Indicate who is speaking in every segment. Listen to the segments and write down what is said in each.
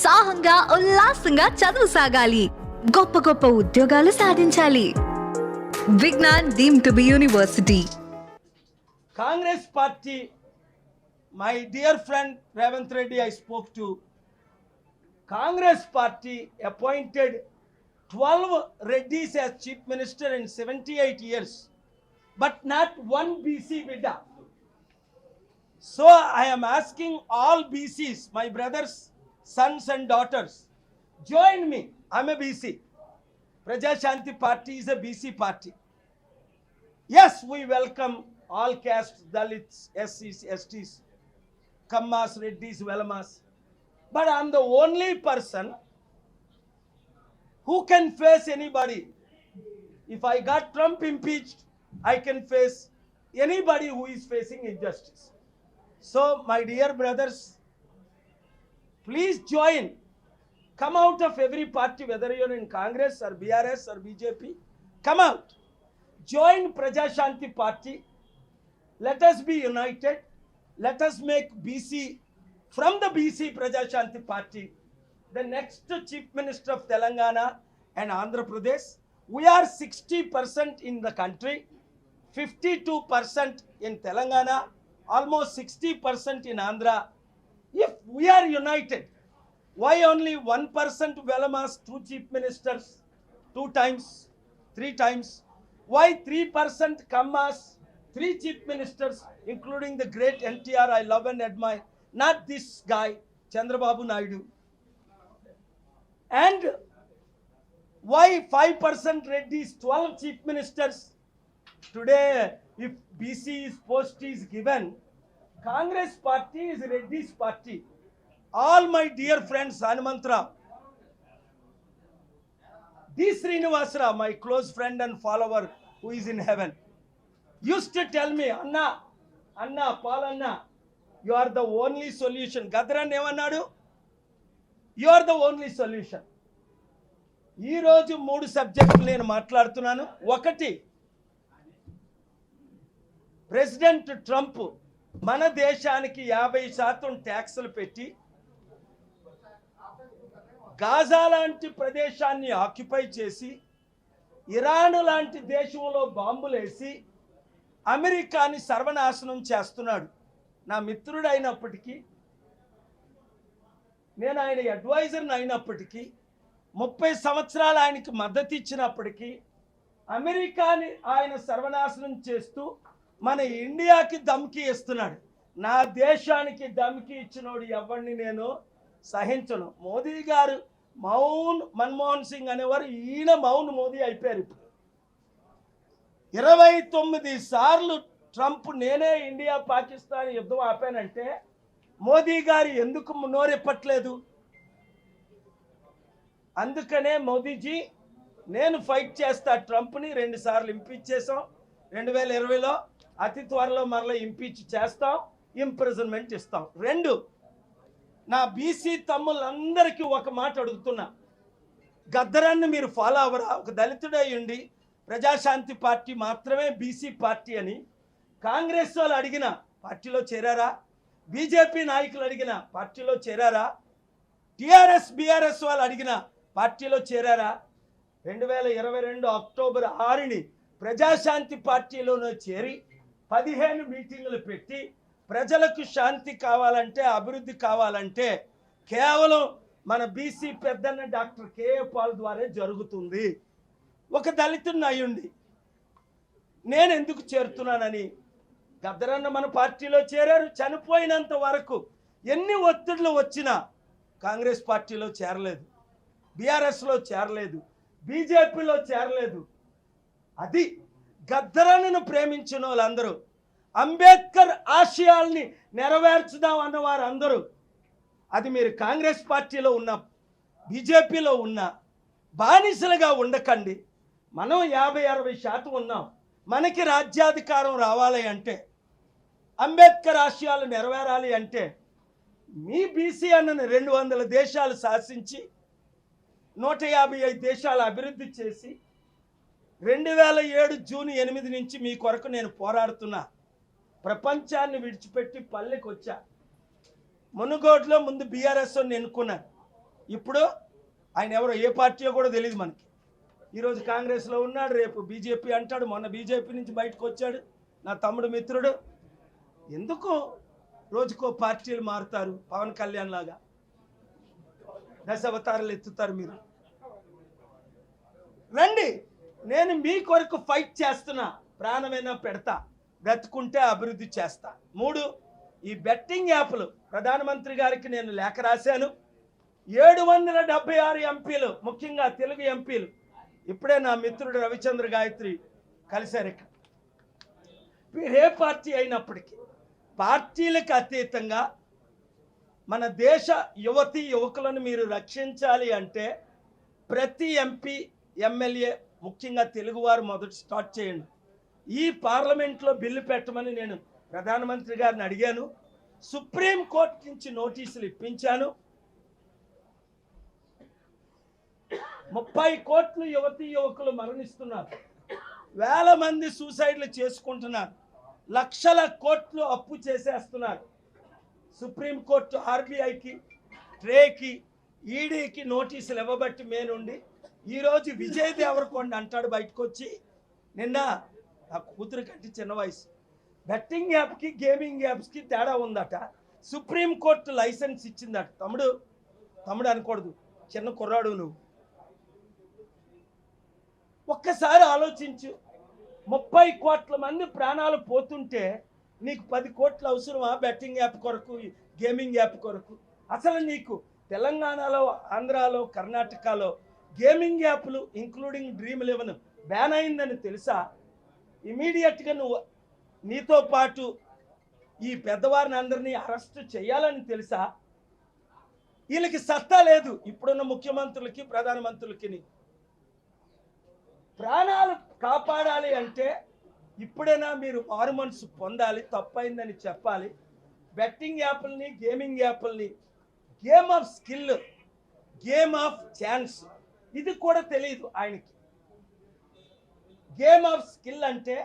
Speaker 1: ఉత్సాహంగా ఉల్లాసంగా చదువు సాగాలి, గొప్ప గొప్ప ఉద్యోగాలు సాధించాలి. Vignan deemed to be university.
Speaker 2: Congress party, my dear friend Revanth Reddy I spoke to, Congress party appointed 12 Reddys as chief minister in 78 years, but not one BC Vidda. So I am asking all BCs, my brothers, sons and daughters, join me. I'm a BC. Praja Shanti Party is a BC party. Yes, we welcome all castes, Dalits, SCs, STs, Kammas, Reddys, Velamas. But I'm the only person who can face anybody. If I got Trump impeached, I can face anybody who is facing injustice. So, my dear brothers, please join. Come out of every party, whether you're in Congress or BRS or BJP. Come out. Join Praja Shanti Party. Let us be united. Let us make BC, from the BC Praja Shanti Party, the next chief minister of Telangana and Andhra Pradesh. We are 60% in the country, 52% in Telangana, almost 60% in Andhra. If we are united, why only 1% Velamas, 2 chief ministers, 2 times, 3 times? Why 3% Kammas, 3 chief ministers, including the great NTR I love and admire, not this guy, Chandrababu Naidu? And why 5% Reddys, 12 chief ministers? Today, if BC's post is given, Congress party is Reddy's party. All my dear friends, Hanumantra, D. Srinivasara, my close friend and follower who is in heaven, used to tell me, Anna, Paul Anna, you are the only solution. Gadran Evanadu, you are the only solution. ఈ రోజు 3 సబ్జెక్టులు నేను మాట్లాడుతున్నాను. ఒకటి, president Trump మన దేశానికి 50% ట్యాక్సులు పెట్టి గాజా లాంటి ప్రదేశాన్ని ఆక్యుపై చేసి, ఇరాన్ లాంటి దేశంలో బాంబులేసి అమెరికాని సర్వనాశనం చేస్తున్నాడు. నా మిత్రుడు అయినప్పటికీ, నేను ఆయన అడ్వైజర్ని అయినప్పటికీ, 30 సంవత్సరాలు ఆయనకి మద్దతు ఇచ్చినప్పటికీ, అమెరికాని ఆయన సర్వనాశనం చేస్తూ మన ఇండియాకి దమ్కి ఇస్తున్నాడు. నా దేశానికి దమ్కి ఇచ్చినోడు ఎవరిని నేను సహించను. మోదీ గారు మన్మోహన్ సింగ్ అనేవారు, ఈయన మౌన్ మోదీ అయిపోయారు. ఇప్పుడు 29 సార్లు ట్రంప్ నేనే ఇండియా పాకిస్తాన్ యుద్ధం ఆపానంటే మోదీ గారు ఎందుకు నోరెప్పట్లేదు? అందుకనే మోదీజీ, నేను ఫైట్ చేస్తా ట్రంప్ని. 2 సార్లు ఇంపీచ్ చేసాం. 2020లో అతి త్వరలో మరలా ఇంపీచ్ చేస్తాం, ఇంప్రిజన్మెంట్ ఇస్తాం. 2, నా బీసీ తమ్ముళ్ళందరికీ ఒక మాట అడుగుతున్నా, గద్దరాన్ని మీరు ఫాలో అవ్వరా? ఒక దళితుడై ఉండి ప్రజాశాంతి పార్టీ మాత్రమే బీసీ పార్టీ అని కాంగ్రెస్ వాళ్ళు అడిగిన పార్టీలో చేరారా? బీజేపీ నాయకులు అడిగిన పార్టీలో చేరారా? టీఆర్ఎస్ బీఆర్ఎస్ వాళ్ళు అడిగిన పార్టీలో చేరారా? 2022 అక్టోబర్ 6ని ప్రజాశాంతి పార్టీలోనే చేరి 15 మీటింగులు పెట్టి, ప్రజలకు శాంతి కావాలంటే, అభివృద్ధి కావాలంటే కేవలం మన బీసీ పెద్దన్న డాక్టర్ కేఏ పాల్ ద్వారా జరుగుతుంది. ఒక దళితుడిని అయ్యుండి నేను ఎందుకు చేరుతున్నానని గద్దరన్న మన పార్టీలో చేరారు. చనిపోయినంత వరకు ఎన్ని ఒత్తిడులు వచ్చినా కాంగ్రెస్ పార్టీలో చేరలేదు, బీఆర్ఎస్లో చేరలేదు, బీజేపీలో చేరలేదు. అది గద్దరన్నను ప్రేమించిన వాళ్ళందరూ, అంబేద్కర్ ఆశయాల్ని నెరవేర్చుదాం అన్నవారు అందరూ, అది మీరు కాంగ్రెస్ పార్టీలో ఉన్న, బీజేపీలో ఉన్న, బానిసలుగా ఉండకండి. మనం 50-60% ఉన్నాం. మనకి రాజ్యాధికారం రావాలి అంటే, అంబేద్కర్ ఆశయాలు నెరవేరాలి అంటే, మీ బీసీ అన్నను 200 దేశాలు శాసించి 155 దేశాలు అభివృద్ధి చేసి 2007 జూన్ 8 నుంచి మీ కొరకు నేను పోరాడుతున్నా. ప్రపంచాన్ని విడిచిపెట్టి పల్లెకి వచ్చా. మునుగోడులో ముందు బీఆర్ఎస్ ఎన్నుకున్నాను. ఇప్పుడు ఆయన ఎవరో ఏ పార్టీయో కూడా తెలియదు మనకి. ఈరోజు కాంగ్రెస్లో ఉన్నాడు, రేపు బీజేపీ అంటాడు, మొన్న బీజేపీ నుంచి బయటకు వచ్చాడు నా తమ్ముడు మిత్రుడు. ఎందుకు రోజుకో పార్టీలు మారుతారు? పవన్ కళ్యాణ్ లాగా దశావతారాలు ఎత్తుతారు మీరు. రండి, నేను మీ కొరకు ఫైట్ చేస్తున్నా, ప్రాణమైనా పెడతా, బ్రతుకుంటే అభివృద్ధి చేస్తా. 3, ఈ బెట్టింగ్ యాప్లు ప్రధానమంత్రి గారికి నేను లేఖ రాశాను. 776 ఎంపీలు, ముఖ్యంగా తెలుగు ఎంపీలు, ఇప్పుడే నా మిత్రుడు రవిచంద్ర గాయత్రి కలిశారు. ఇక్కడ ఏ పార్టీ అయినప్పటికీ పార్టీలకు అతీతంగా మన దేశ యువతీ యువకులను మీరు రక్షించాలి అంటే ప్రతి ఎంపీ ఎమ్మెల్యే, ముఖ్యంగా తెలుగువారు మొదటి స్టార్ట్ చేయండి. ఈ పార్లమెంట్లో బిల్లు పెట్టమని నేను ప్రధానమంత్రి గారిని అడిగాను. సుప్రీంకోర్టు నుంచి నోటీసులు ఇప్పించాను. 30 కోట్లు యువతీ యువకులు మరణిస్తున్నారు, వేల మంది సూసైడ్లు చేసుకుంటున్నారు, లక్షల కోట్లు అప్పు చేసేస్తున్నారు. సుప్రీంకోర్టు ఆర్బీఐకి, ట్రేకి, ఈడీకి నోటీసులు ఇవ్వబట్టి మే నుండి ఈరోజు విజయ్ దేవరకొండ అంటాడు బయటకు వచ్చి, నిన్న నా కూతురు కంటే చిన్న వయసు, బెట్టింగ్ యాప్కి గేమింగ్ యాప్స్కి తేడా ఉందట, సుప్రీంకోర్టు లైసెన్స్ ఇచ్చిందట. తమ్ముడు అనకూడదు, చిన్న కుర్రాడు నువ్వు. ఒక్కసారి ఆలోచించు, 30 కోట్ల మంది ప్రాణాలు పోతుంటే నీకు 10 కోట్లు అవసరమా బెట్టింగ్ యాప్ కొరకు, గేమింగ్ యాప్ కొరకు? అసలు నీకు తెలంగాణలో, ఆంధ్రాలో, కర్ణాటకలో గేమింగ్ యాప్లు ఇంక్లూడింగ్ డ్రీమ్11 బ్యాన్ అయిందని తెలుసా? ఇమీడియట్గా నువ్వు నీతో పాటు ఈ పెద్దవారిని అందరినీ అరెస్ట్ చేయాలని తెలుసా? వీళ్ళకి సత్తా లేదు, ఇప్పుడున్న ముఖ్యమంత్రులకి, ప్రధానమంత్రులకి. ప్రాణాలు కాపాడాలి అంటే ఇప్పుడైనా మీరు మారు మనసు పొందాలి, తప్పైందని చెప్పాలి. బెట్టింగ్ యాప్లని, గేమింగ్ యాప్లని game of skill, game of chance, ఇది కూడా తెలియదు ఆయనకి. గేమ్ ఆఫ్ స్కిల్ అంటే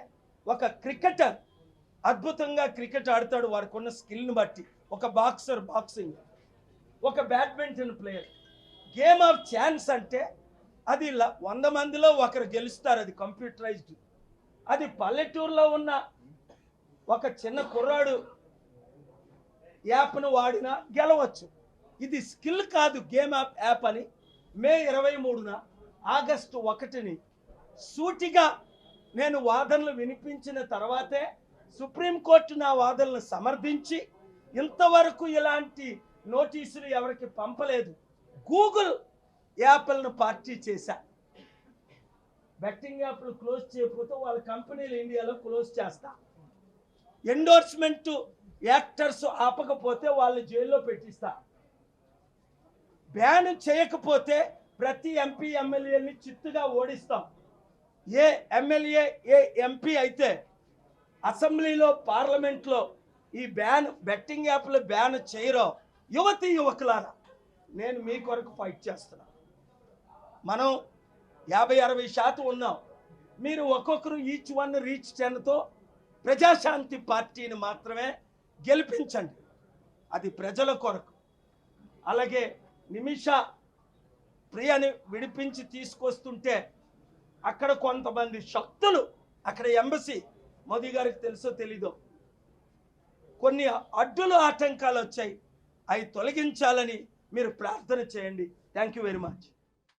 Speaker 2: ఒక క్రికెటర్ అద్భుతంగా క్రికెట్ ఆడతాడు వారికి ఉన్న స్కిల్ని బట్టి, ఒక బాక్సర్ బాక్సింగ్, ఒక badminton player. Game of chance అంటే అది 100 మందిలో ఒకరు గెలుస్తారు, అది కంప్యూటరైజ్డ్. అది పల్లెటూరులో ఉన్న ఒక చిన్న కుర్రాడు యాప్ను వాడినా గెలవచ్చు. ఇది స్కిల్ కాదు, గేమ్ ఆఫ్ యాప్ అని మే 23న, ఆగస్టు 1ని సూటిగా నేను వాదనలు వినిపించిన తర్వాతే సుప్రీంకోర్టు నా వాదనలు సమర్థించి, ఇంతవరకు ఇలాంటి నోటీసులు ఎవరికి పంపలేదు. గూగుల్ యాప్లను పార్టీ చేశా. బెట్టింగ్ యాప్లు క్లోజ్ చేయకపోతే వాళ్ళ కంపెనీలు ఇండియాలో క్లోజ్ చేస్తా. ఎండోర్స్మెంట్ యాక్టర్స్ ఆపకపోతే వాళ్ళని జైల్లో పెట్టిస్తా. బ్యాన్ చేయకపోతే ప్రతి ఎంపీ ఎమ్మెల్యేని చిత్తుగా ఓడిస్తాం. ఏ ఎమ్మెల్యే, ఏ ఎంపీ అయితే అసెంబ్లీలో, పార్లమెంట్లో ఈ బెట్టింగ్ యాప్లు బ్యాన్ చేయరో, యువతీ యువకులారా, నేను మీ కొరకు ఫైట్ చేస్తున్నా. మనం 50-60% ఉన్నాం. మీరు ఒక్కొక్కరు ఈచ్ 1 రీచ్ 10తో ప్రజాశాంతి పార్టీని మాత్రమే గెలిపించండి, అది ప్రజల కొరకు. అలాగే నిమిష ప్రియని విడిపించి తీసుకొస్తుంటే అక్కడ కొంతమంది శక్తులు, అక్కడ ఎంబసీ, మోదీ గారికి తెలుసో తెలీదో, కొన్ని అడ్డులు ఆటంకాలు వచ్చాయి, అవి తొలగించాలని మీరు ప్రార్థన చేయండి. Thank you very much.